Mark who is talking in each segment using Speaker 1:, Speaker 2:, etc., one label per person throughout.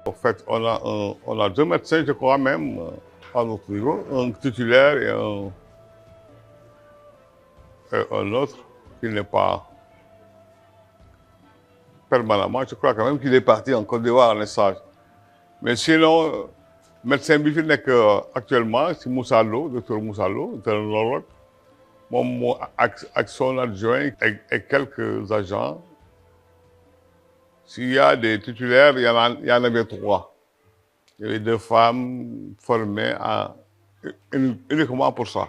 Speaker 1: En fait, on a deux médecins, je crois même, à notre niveau, un titulaire et un autre qui n'est pas permanemment. Je crois quand même qu'il est parti en Côte d'Ivoire en stage. Mais sinon, médecin bi fi nekk actuellement c'est Moussa Lo, docteur Moussa Lo, c'est un neurologue. Moom moo ak son adjoint et quelques agents. S'il y a des titulaires, il y en avait trois. Il y avait deux femmes formées uniquement pour ça.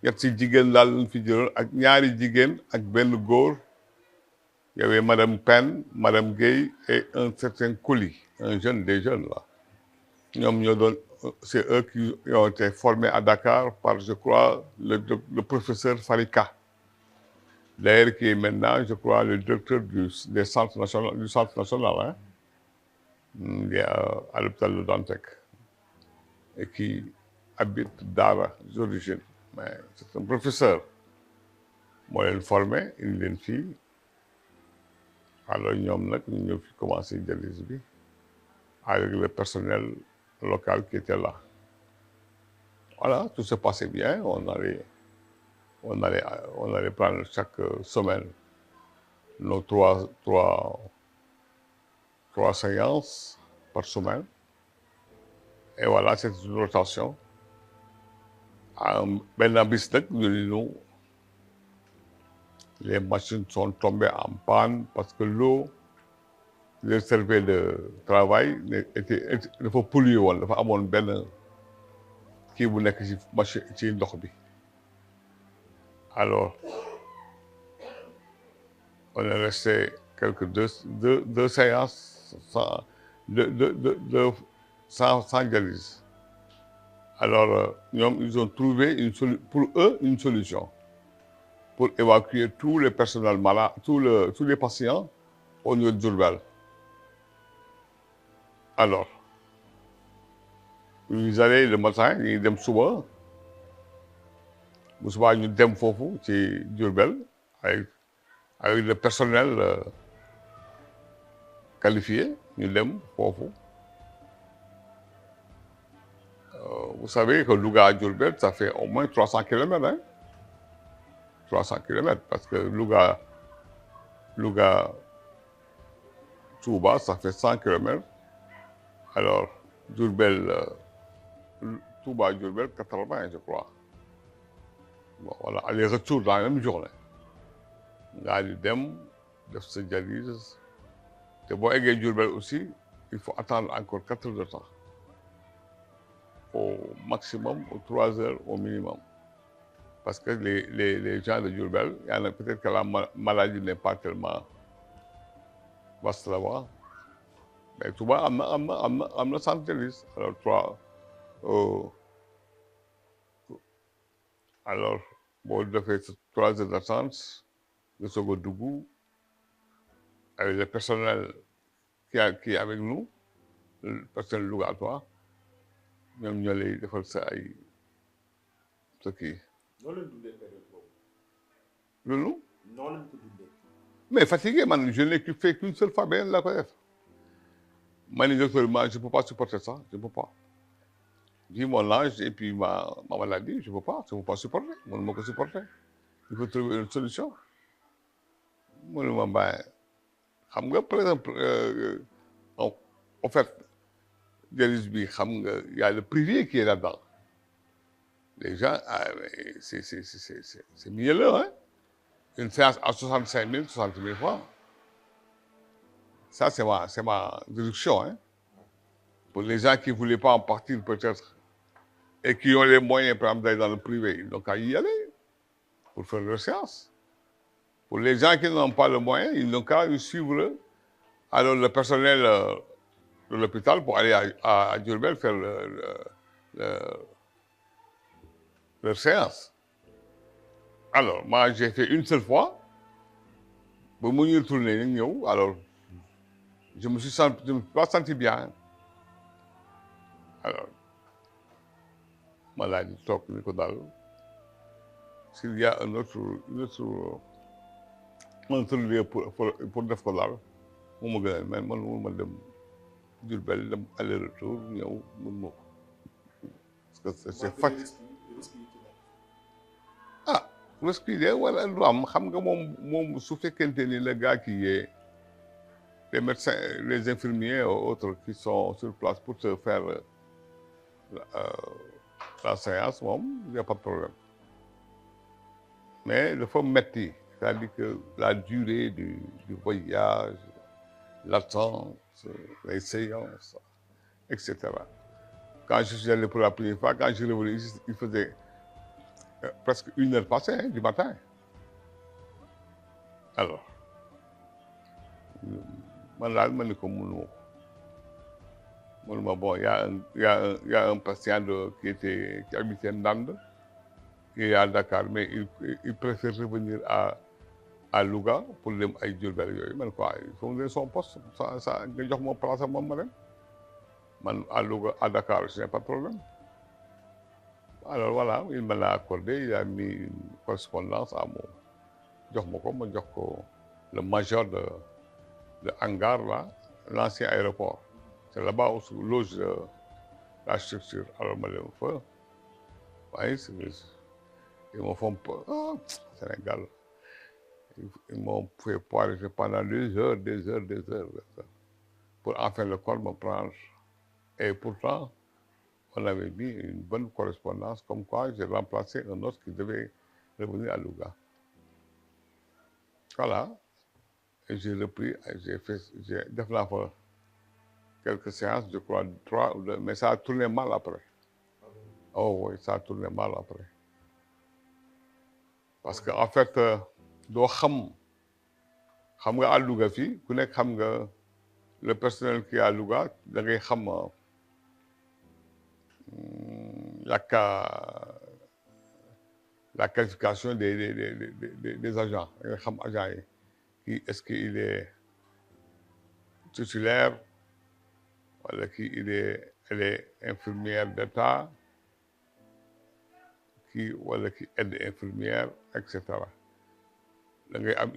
Speaker 1: ñetti jigéen daal lañ fi jëloon ak ñaari jigéen ak benn góor. Il y avait Madame Penn, Madame Gueye et un certain Coly, des jeunes là. C'est eux qui ont été formés à Dakar par, je crois, le professeur Farika. D'ailleurs, qui est maintenant, je crois, le directeur du centre national, hein, à l'hôpital de Dantec, et qui habite Dara d'origine. Mais c'est un professeur. Moi, il est formé, une fille. Alors, nous avons commencé dialyse avec le personnel local qui était là. Voilà, tout se passait bien. On allait prendre chaque semaine nos trois séances par semaine. Et voilà, c'est une rotation. Maintenant, les machines sont tombées en panne parce que l'eau, le servait de travail, il faut polluer, il faut avoir une belle qui vous nekk ci machine ci ndox bi. Alors, on est resté quelques deux séances sans dialyse. Alors, ils ont trouvé pour eux une solution pour évacuer tous les personnels malades, tous les patients au niveau de Diourbel. Alors, ils allaient le matin, ils dem suba, bu subaa ñu dem foofu ci Diourbel avec le personnel qualifié, ñu dem foofu. Vous savez que Louga à Diourbel, ça fait au moins 300 km, hein? 300 km, parce que Louga, Touba, ça fait 100 km. Alors, Diourbel, Touba, Diourbel, 80, je crois. Bon, voilà, aller-retour dans la même journée. Nga di dem, def sa dialyse. Te boo eggee Diourbel aussi, il faut attendre encore 4 heures de temps. Au maximum, ou 3 heures au minimum. Parce que les gens de Diourbel, il y en a peut-être que la maladie n'est pas tellement vaste là-bas. Mais Touba am na centre dialyse. Alors, boo defee 3 heures d'attente, nga soog a dugg avec le personnel qui est avec nous, le personnel locatoire, ñoom ñoo lay defal sa kii.
Speaker 2: noonu lañ dundee période boobu.
Speaker 1: loolu.
Speaker 2: noonu lañ ko dundee.
Speaker 1: Mais fatigué, man, je n'ai fait qu'une seule fois, ben la ko def. Man, docteur, je ne peux pas supporter ça, je ne peux pas. Vu mon âge et puis ma maladie, je ne peux pas supporter. Je ne peux pas supporter. Il faut trouver une solution. Moi, xam nga, par exemple, en fait, dialyse bi, il y a le privé qui est là-dedans. Les gens, c'est mielleux, hein? Une séance à 65 000, 60 000 francs. Ça, c'est ma déduction, hein? Pour les gens qui ne voulaient pas en partir, peut-être, et qui ont les moyens, par exemple, d'aller dans le privé, ils n'ont qu'à y aller pour faire leur séance. Pour les gens qui n'ont pas le moyen, ils n'ont qu'à suivre alors le personnel de l'hôpital pour aller à Diourbel faire leur séance. Alors, moi, j'ai fait une seule fois. Pour me retourner, alors, je me suis pas senti bien. Alors, maladie, toc, s'il y a un autre lieu pour def ko daal, mu ma gënal, mais man ma dem Diourbel dem aller-retour ñëw mun ma ko parce que c'est
Speaker 2: malgré
Speaker 1: facile.
Speaker 2: risques yi ci nekk.
Speaker 1: Ah risque yi de wala du am xam nga moom su fekkente ni le gars qui est les médecins les infirmiers ou autres qui sont sur place pour te faire la séance moom y a pas de problème mais dafa metti c'est-à-dire que la durée du voyage l'attente les séances etc. Quand je suis allé pour la première fois quand je suis revenu ici il faisait presque 1 heure passée hein, du matin alors man daal ma ni ko mënuma bon y a un patient qui habitait Ndande qui est à Dakar mais il préfère revenir à Louga pour dem ay Diourbel yooyu man quoi il faut que son poste ça nga jox ma place am moom ma dem man à Louga à Dakar je n'ai pas de problème alors voilà il me l'a accordé il a mis une correspondance à mon jox ma jox ko le major de hangar là l'ancien aéroport c'est là-bas où se loge la structure alors ma dem fa waaye ils me font peur Sénégal ils m'ont fait poireauter pendant des heures pour en fin de compte me prendre et pourtant on avait mis une bonne correspondance comme quoi j'ai remplacé un autre qui devait revenir à Louga voilà et j'ai repris j'ai def naa fa quelques séances je crois 3 ou 2 mais ça a tourné mal après oh oui ça a tourné mal après parce que en fait doo xam nga à Louga fii ku nekk xam nga le personnel qui est à Louga da ngay xam la qualification des agents da ngay xam agents yi kii est-ce que il est titulaire wala kii elle est infirmière d'État kii wala kii aide infirmière et cetera da ngay am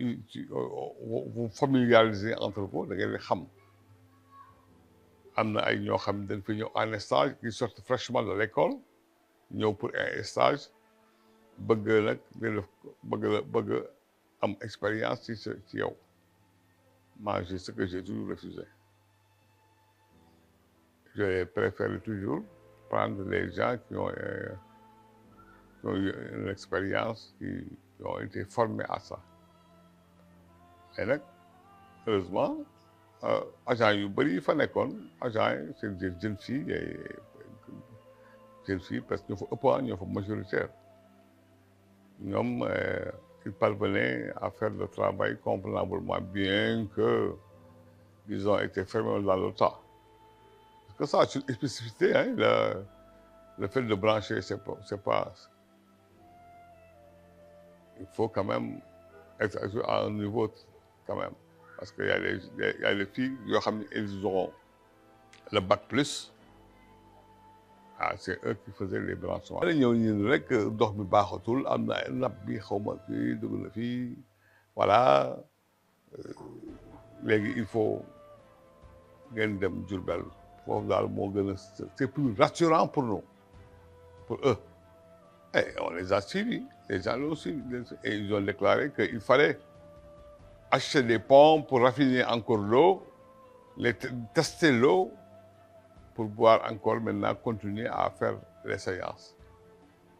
Speaker 1: vous familiariser entre vous da ngay xam am na ay ñoo xam dañ fi ñëw en stage qui sortent fraîchement de l'école ñëw pour un stage bëgg nag bëgg am expérience ci yow moi c'est ce que j'ai toujours refusé je préfère toujours prendre les gens qui ont eu une expérience qui ont été formés à ça mais nag heureusement agent yu bëri yi fa nekkoon agent yi c'est des jeunes filles parce que ñoo fa ëpp ñoo fa majoritaire ñoom ils parvenaient à faire le travail convenablement bien que ils ont été fermés dans le temps parce que ça c'est une spécificité hein le fait de brancher c'est pas il faut quand même être à un niveau quand même parce que y a les filles yoo xam ne ils auront le bac plus c'est eux qui faisaient les branchements. da ñëw ñun rek ndox bi baaxatul am na napp bi xaw ma fii dugg na fii voilà léegi il faut ngeen dem Diourbel foofu daal moo gën a c'est plus rassurant pour nous pour eux et on les a suivis les gens l'ont suivi et ils ont déclaré qu'il fallait acheter des pompes pour raffiner encore l'eau, tester l'eau pour pouvoir encore maintenant continuer à faire les séances.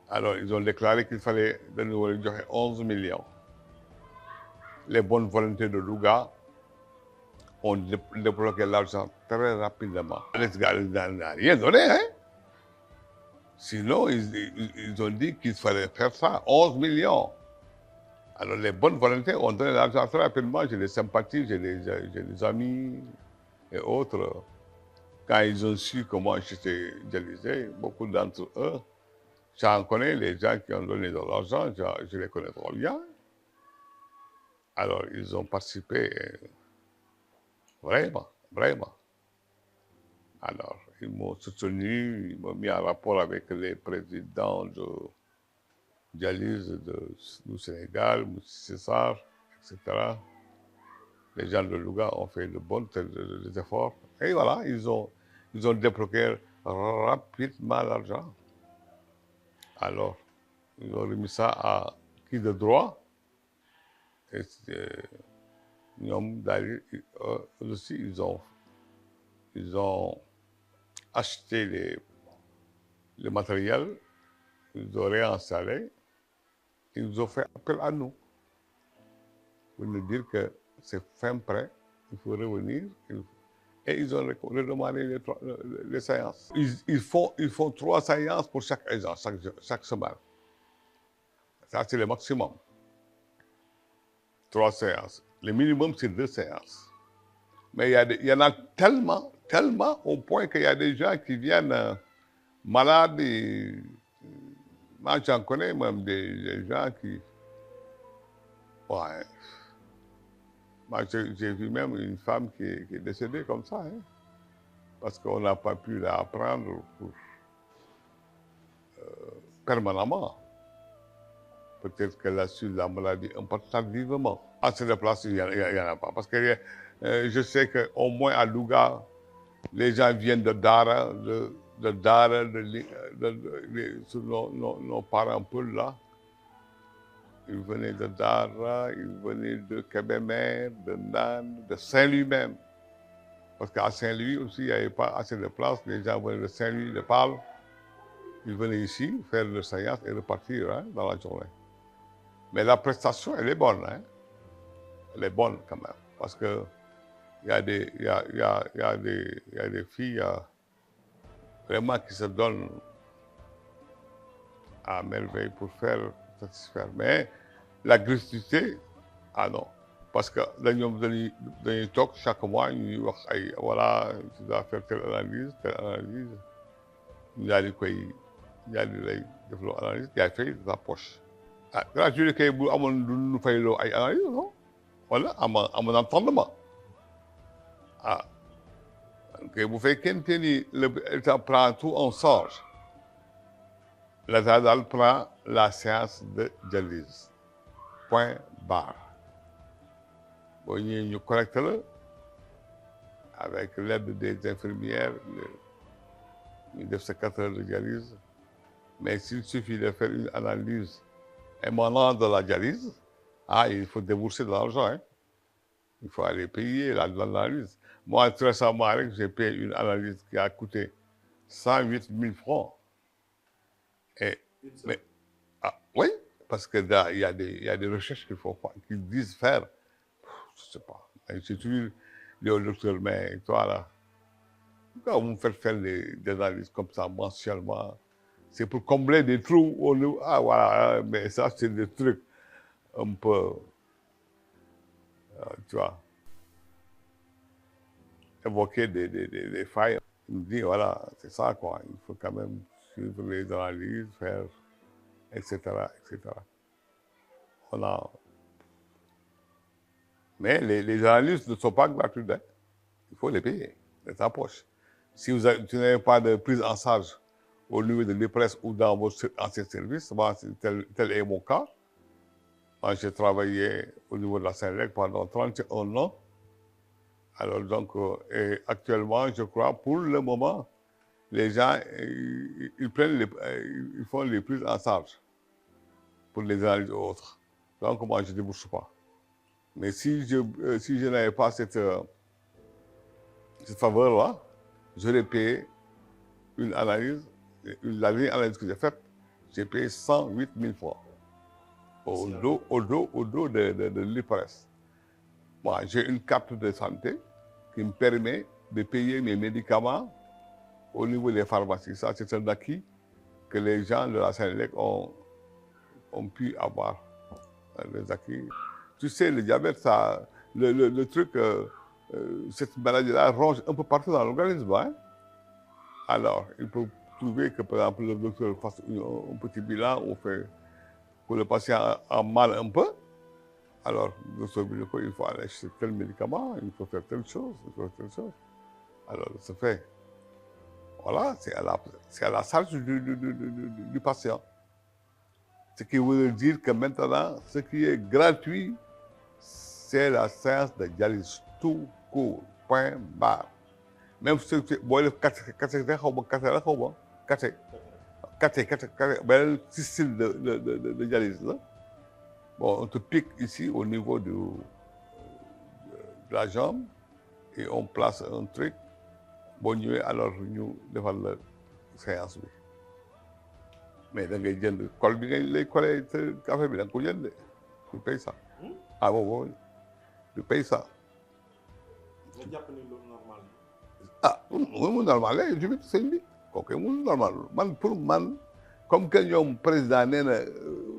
Speaker 1: Alors, ils ont déclaré qu'il fallait de nouveau 11 millions. Les bonnes volontés de Louga ont débloqué l'argent très rapidement. Les gars n'ont rien donné, hein? Sinon, ils ont dit qu'il fallait faire ça, 11 millions. Alors, les bonnes volontés ont donné l'argent très rapidement. J'ai des sympathies, j'ai des amis et autres. Quand ils ont su comment j'étais dialysé, beaucoup d'entre eux, j'en connais, les gens qui ont donné de l'argent, je les connais trop bien. Alors, ils ont participé vraiment. Alors, ils m'ont soutenu, ils m'ont mis en rapport avec les présidents de dialyse du Sénégal, M. César, etc. Les gens de Louga ont fait des efforts Et voilà, ils ont débloqué rapidement l'argent. Alors, ils ont remis ça à qui de droit. Et ñoom daal di aussi ils ont acheté le matériel, ils ont réinstallé, ils ont fait appel à nous pour nous dire que c'est fin prêt, il faut revenir. Et ils ont redemandé les séances. Ils font 3 séances pour chaque agent, chaque semaine. Ça, c'est le maximum. 3 séances. Le minimum, c'est 2 séances. Mais il y en a tellement, au point qu'il y a des gens qui viennent malades. Moi, j'en connais même des gens qui... Ouais. Moi, j'ai vu même une femme qui est décédée comme ça, hein, parce qu'on n'a pas pu la prendre permanemment. Peut-être qu'elle a su la maladie un peu tardivement. À cette place, il n'y en a pas. Parce que je sais qu'au moins à Louga, les gens viennent de Dara, sur nos parents Paul là. Ils venaient de Dara, ils venaient de Kébémer, de Nan, de Saint-Louis même. Parce qu'à Saint-Louis aussi, il n'y avait pas assez de place. Les gens venaient de Saint-Louis, de Pâle. Ils venaient ici faire leur séance et repartir, hein, dans la journée. Mais la prestation, elle est bonne, hein. Elle est bonne quand même. Parce que il y a des filles vraiment qui se donnent à merveille pour satisfaire. Mais la gratuité, ah non. Parce que dañuy toog chaque mois ñuy wax ay voilà tu dois faire telle analyse. ñu daal di lay defloo analyse yaay fay de ta poche. Ah gratuité kay bu amoon du ñu fayloo ay analyse non wala am entendement. Ah kay bu fekkente ni l'État prend tout en charge, l'État daal prend la séance de dialyse. Point barre. boo ñëwee ñu connecté la avec l'aide des infirmières ñu def sa 4 heures de dialyse. Mais s'il suffit de faire une analyse émanant de la dialyse, il faut débourser de l'argent, hein. Il faut aller payer l'analyse. Moi, très récemment, j'ai payé une analyse qui a coûté 108 000 francs. Mais, oui, parce qu'il y a des recherches qu'ils disent faire. Je ne sais pas. J'ai toujours dit au docteur, mais toi là, pourquoi vous me faites faire des analyses comme ça mensuellement? C'est pour combler des trous au niveau. Ah voilà, mais ça c'est des trucs un peu, tu vois, évoquer des failles. Il me dit voilà, c'est ça quoi, il faut quand même suivre les analyses, faire, etc., etc. Mais les analyses ne sont pas gratuites, hein. Il faut les payer de ta poche. Si tu n'avez pas de prise en charge au niveau de l'IPRES ou dans vos anciens services, tel est mon cas. Moi, j'ai travaillé au niveau de la Sénélec pendant 31 ans. Alors donc, et actuellement, je crois, pour le moment, les gens, ils font les prises en charge pour les analyses autres. Donc, moi, je ne débourse pas. Mais si je n'avais pas cette faveur-là, j'aurais payé une analyse, la dernière analyse que j'ai faite, j'ai payé 108 000 francs au dos de l'IPRES. Moi, j'ai une carte de santé qui me permet de payer mes médicaments au niveau des pharmacies. Ça, c'est un acquis que les gens de la Sénélec ont pu avoir. Les acquis. Tu sais, le diabète, ça, le truc, cette maladie-là ronge un peu partout dans l'organisme, hein? Alors, il faut trouver que, par exemple, le docteur fasse un petit bilan, on fait que le patient a mal un peu. Alors, le docteur dit il faut aller acheter tel médicament, il faut faire telle chose, il faut faire telle chose. Alors, ça fait. Voilà, c'est à la charge du patient. Ce qui veut dire que maintenant, ce qui est gratuit, c'est la séance de dialyse tout court, point barre. même si boo def kate xaw ma kate la xaw ma kate beneen style de dialyse la bon on te pique ici au niveau de la jambe et on place un truc boo ñëwee alors ñu defal la séance bi mais da ngay jënd col bi ngay lay collé te affaire bi da nga ko jënd tu payes ça ah bon tu payes ça.
Speaker 2: nga jàpp ne loolu normal
Speaker 1: ah mu normal la tamit sëñ bi kooku mu normal man pour man comme que ñoom président nee na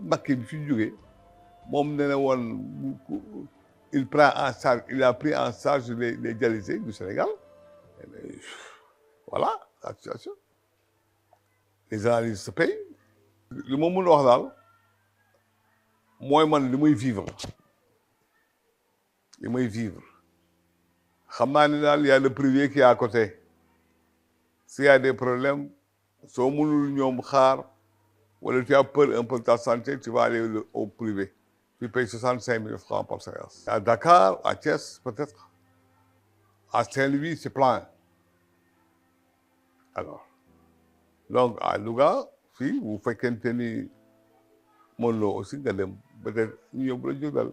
Speaker 1: Macky bi fi jógee moom nee na woon il a pris en charge les dialysés du Sénégal voilà la situation les analyses se payent li ma mën a wax daal mooy man li may vivre xam naa ne daal y a le privé qui est à côté s'il y a des problèmes soo mënul ñoom xaar wala tu as peur un peu de ta santé tu vas aller au privé tu payes 65 000 francs par séance. À Dakar, à Thiès peut-être, à Saint-Louis c'est plein alors donc à Louga fii bu fekkente ni mën loo aussi nga dem peut-être ñu yóbbu la Diourbel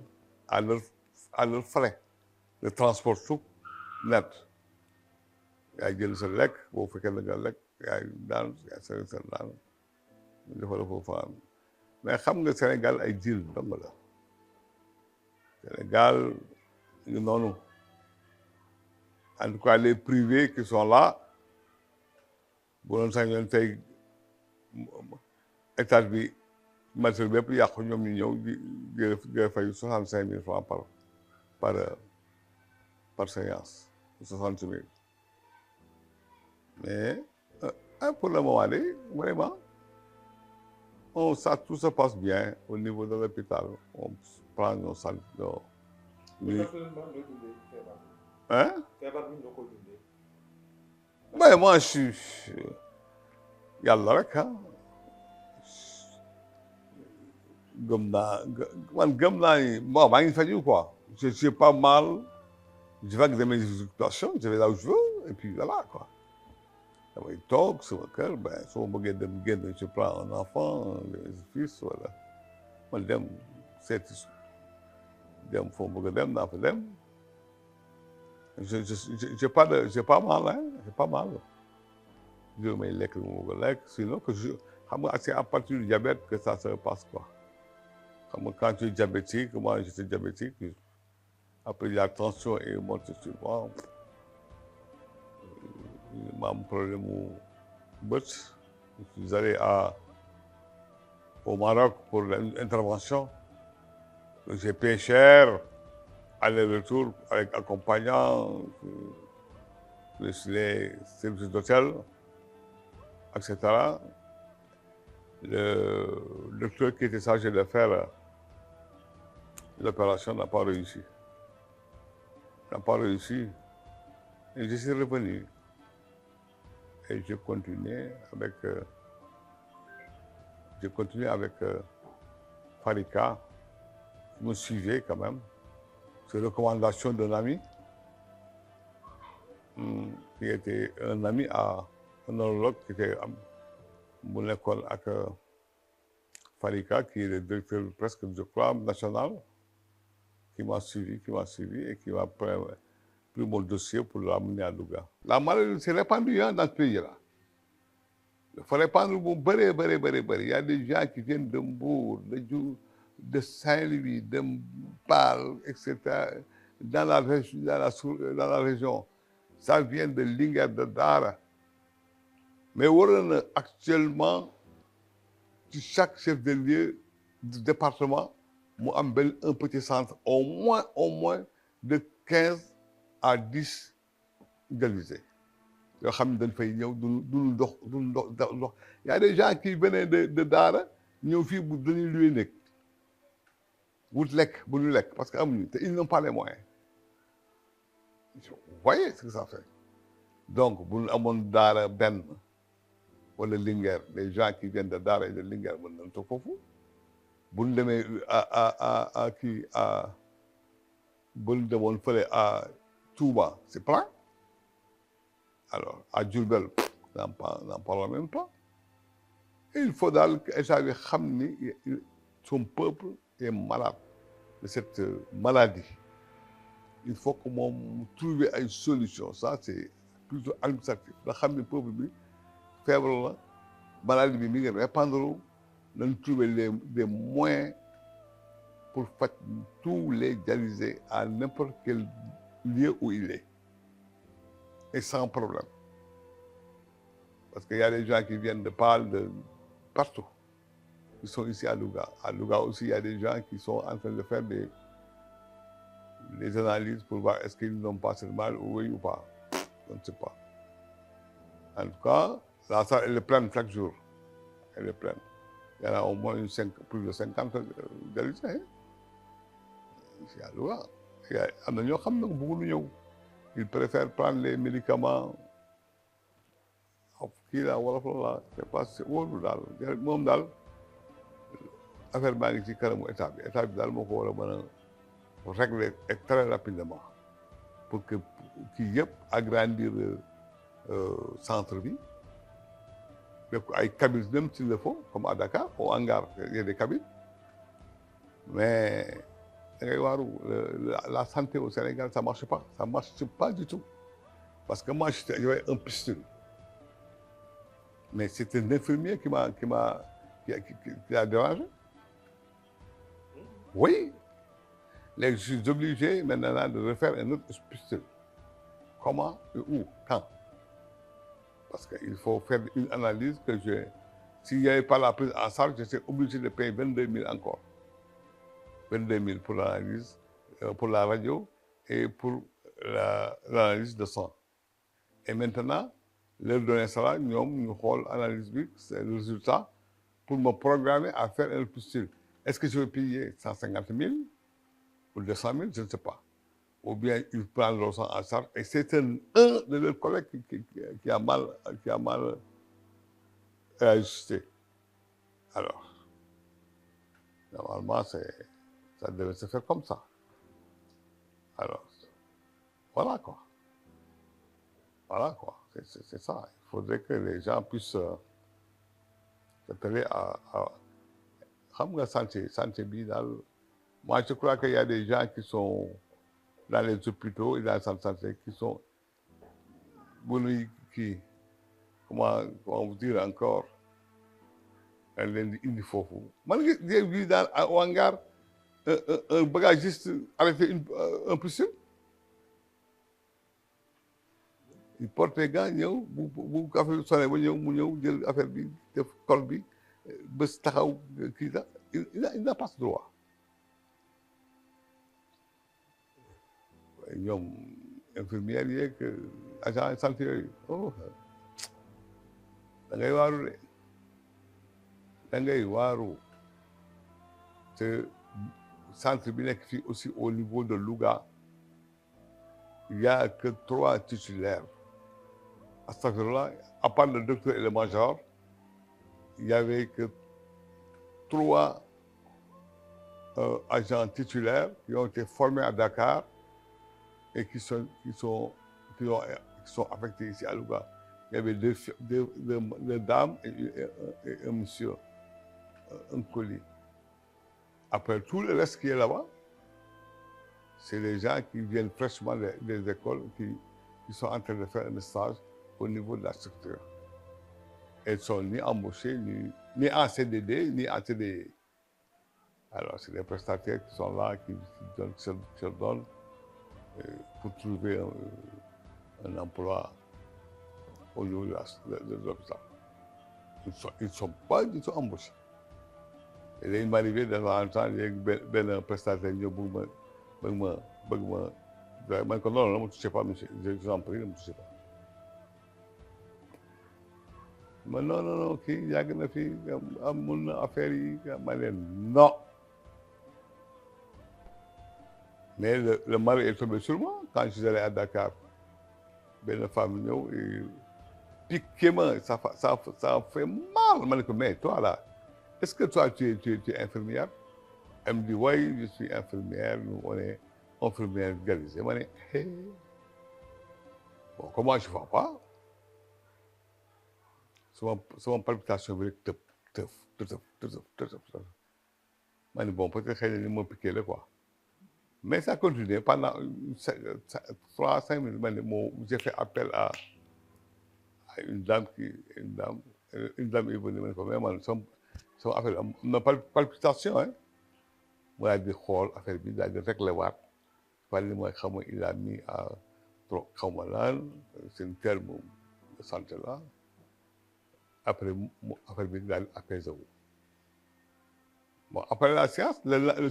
Speaker 1: à leur frais de transport tout net yaay jël sa lekk boo fekkee la nga lekk yaay daan yaay sa daan ñu defal la foofu mais xam nga Sénégal ay deal dong la Sénégal ñu noonu en tout cas les privés qui sont là bu doon sañ leen tey état bi matériel bépp yàqu ñoom ñu ñëw di fay 65 000 francs par séance 60 000 mais pour le moment vraiment tout se passe bien au niveau de l'hôpital on prend nos salles hein mais moi je suis yàlla rek gëm naa ni bon maa ngi faju quoi je suis pas mal je vais dans mes occupations je vais là où je veux et puis voilà quoi damay toog sama kër ben soo bëggee dem génn je prends un enfant les fils wala ma dem seeti dem foo bëgg a dem naa fa dem j'ai pas mal je may lekk lu mu bëgg a lekk sinon que xam nga c'est à partir du diabète que ça se passe quoi xam nga quand tu es diabétique moi j'étais diabétique après la tension est montée sur moi ma am problème mu bët je suis allé au Maroc pour l'intervention j'ai payé cher aller-retour avec accompagnant plus les services d'hôtel etc. Le docteur qui était chargé de faire l'opération n'a pas réussi et je suis revenu et j'ai continué avec Farika qui me suivait quand même sur recommandation d'un ami qui était un ami un neurologue qui était mu nekkoon ak Farika qui est le directeur presque je crois national qui m'a suivi et qui m'a pris mon dossier pour l'amener à Louga. La maladie s'est répandue dans ce pays-là. Il faut répandre bu bëree bëri. Il y a des gens qui viennent de Mbour, de Saint-Louis, de Mbal, etc. Dans la région. Ça vient de Linguère, de Dara. Mais waroon na actuellement ci chaque chef de lieu du département mu am un petit centre au moins de 15 à 10 dialysés yoo xam ne dañ fay ñëw duñu dox y a des gens qui venaient de Daara ñëw fii bu dañuy luy nekk wut lekk bu ñu lekk parce que amuñu te ils n'ont pas les moyens vous voyez ce que ça fait donc bu ñu amoon Daara benn wala Linguère les gens qui viennent de Daara et de Linguère mën nañ toog foofu bu ñu demee bu ñu demoon fële à Touba c'est plein alors à Diourbel n'en parlons même pas. Et il faut daal que État bi xam ni son peuple est malade de cette maladie. Il faut que moom trouver ay solution ça c'est plutôt administratif nga xam ne peuple bi feebar la maladie bi mi ngi répandre nañ trouver des moyens pour faj tous les dialysés à n'importe quel lieu où il est et sans problème parce qu'il y a des gens qui viennent de Pâle de partout qui sont ici à Louga. À Louga aussi il y a des gens qui sont en train de faire des analyses pour voir est-ce qu'ils n'ont pas cette maladie oui ou pas. Je ne sais pas. En tout cas, la salle elle est pleine chaque jour. Elle est pleine. Il y en a au moins plus de 50 dialysés ici à Louga. Am na ñoo xam ne bëgguñu ñëw. Ils préfèrent prendre les médicaments kii la wolof la c'est pas wóorul daal moom daal affaire baa ngi ci kanamu état bi daal moo ko war a mën a régler très rapidement pour que kii yëpp agrandir centre bi def ko ay cabines même s'il le faut comme à Dakar au hangar il y a des cabines mais da ngay waaru la santé au Sénégal ça marche pas du tout parce que moi j'avais un pistule mais c'est un infirmier qui a dérangé. Oui. Je suis obligé maintenant de refaire un autre pistule. Comment et où? Quand? Parce qu'il faut faire une analyse que s'il n'y avait pas la prise en charge, j'étais obligé de payer 22 000 encore. 22 000 pour l'analyse, pour la radio et pour l'analyse de sang. Et maintenant, leur donner ça, nous avons analyse bi, c'est le résultat pour me programmer à faire un pistule. Est-ce que je vais payer 150 000 ou 200 000? Je ne sais pas. Ou bien ils prennent leur sang en charge. Et c'est un de leurs collègues qui a mal ajusté. Alors, normalement, ça devait se faire comme ça. Alors, voilà quoi. C'est ça. Il faudrait que les gens puissent s'atteler à xam nga santé bi daal. Moi, je crois qu'il y a des gens qui sont dans les hôpitaux et dans la santé qui sont comment vous dire encore leen di indi foofu. Man j'ai vu au hangar un bagagiste arrêter un pistule. Il porte les gants ñëw bu affaire bi sonné ba ñëw mu ñëw jël affaire bi def col bi bés taxaw kii la il n'a pas ce droit. ñoom infirmières yeeg agent santé yooyu da ngay waaru de da ngay waaru te centre bi nekk fii aussi au niveau de Louga il y a que 3 titulaires. Astafirullah, à part le docteur et le major, il n'y avait que 3 agents titulaires qui ont été formés à Dakar et qui sont affectés ici à Louga. Il y avait deux dames et un monsieur, un colis. Après tout le reste qui est là-bas, c'est les gens qui viennent fraîchement des écoles qui sont en train de faire un stage au niveau de la structure. Ils ne sont ni embauchés, ni en CDD, ni en CDI. Alors, c'est des prestataires qui sont là, qui se donnent pour trouver un emploi au niveau de l'hôpital. Ils ne sont pas du tout embauchés. Et là, il m'est arrivé de temps en temps, il y a un prestataire qui bëgg ma man ko non, ne me touchez pas, monsieur, je vous en prie, ne me touchez pas. Mais non, kii yàgg na fi mun na affaire yi ma leen non. Mais le mari est tombé sur moi quand je suis allé à Dakar. Benn femme ñëw et piqué ma, ça fait mal. Ma ne ko mais toi là, est-ce que toi tu es infirmière? Elle me dit oui, je suis infirmière, nous on est infirmière dialysée. Ma ne bon, comment je ne vois pas? sama palpitation bi rek tëf. ma ne bon peut-être xëy na ni ma piqué la quoi mais ça continue pendant 3 5 minutes. J'ai fait appel à une dame une dame est venue ma ne ko mais man sama affaire am na palpitation hein. mu daal di xool affaire bi daal di réglé waat li mooy xam nga il a mis à trop xaw ma lan c'est un terme de santé là après affaire bi daal di apaisé wu. Bon, après la séance,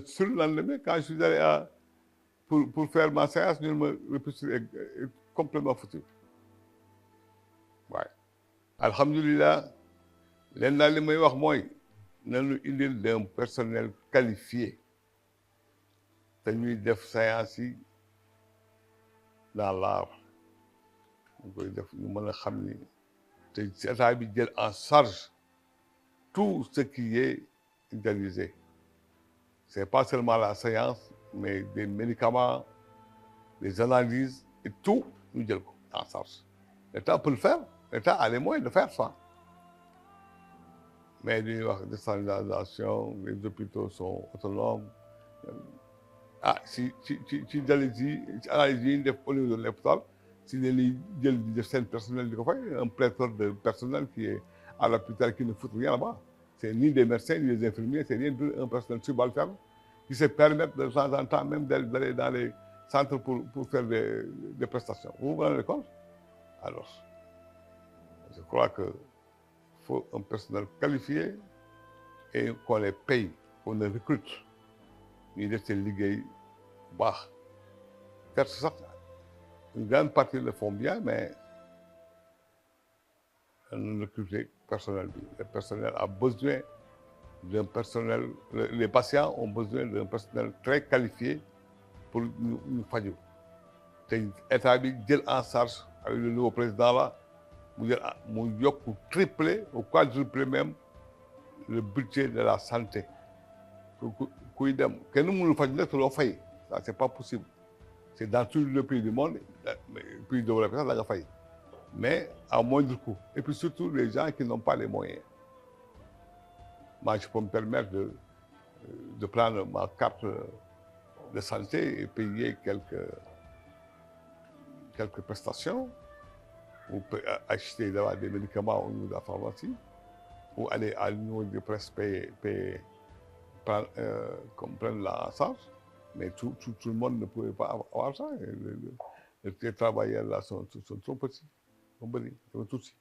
Speaker 1: sur le lendemain, quand je suis allé pour faire ma séance, le pétrole est complètement foutu. Ouais. Alhamdulillah, len daal li may wax mooy nañu indil d'un personnel qualifié te ñuy def séance yi dans l'art ñu koy def ñu mën a xam ni te état bi jël en charge tout ce qui est utilisé. C'est pas seulement la séance, mais des médicaments, des analyses et tout, nous jël ko en charge. L'État peut le faire, l'État a les moyens de faire ça. Mais dañuy wax décentralisation, les hôpitaux sont autonomes. Si analyse yi ñu def au niveau de l'hôpital, si dañuy jël di def seen personnel di ko fay, un pléthore de personnel qui est à l'hôpital qui ne fout rien là-bas. C'est ni des médecins, ni des infirmiers, c'est rien d'un personnel subalterne qui se permettent de temps en temps même d'aller dans les centres pour faire des prestations. Vous vous rendez compte? Alors, je crois qu'il faut un personnel qualifié et qu'on les paye, qu'on les recrute. Ñuy def seen liggéey bu baax. Certes sax une grande partie le font bien, mais nous recruter personnel bi. Le personnel a besoin d'un personnel, les patients ont besoin d'un personnel très qualifié pour ñu faju te état bi jël en charge avec le nouveau président là mu yokk tripler ou quadrupler même le budget de la santé. Kuy dem kenn mënul faj nag te loo fay ça c'est pas possible. C'est dans tous les pays du monde, pays développés sax la nga fay. Mais à moindre coût. Et puis surtout les gens qui n'ont pas les moyens. Moi, je peux me permettre de prendre ma carte de santé et payer quelques prestations, ou acheter des médicaments au niveau de la pharmacie, ou aller à l'union de presse prendre la charge. Mais tout le monde ne pouvait pas avoir ça. Les travailleurs là sont trop petits. Sont petits,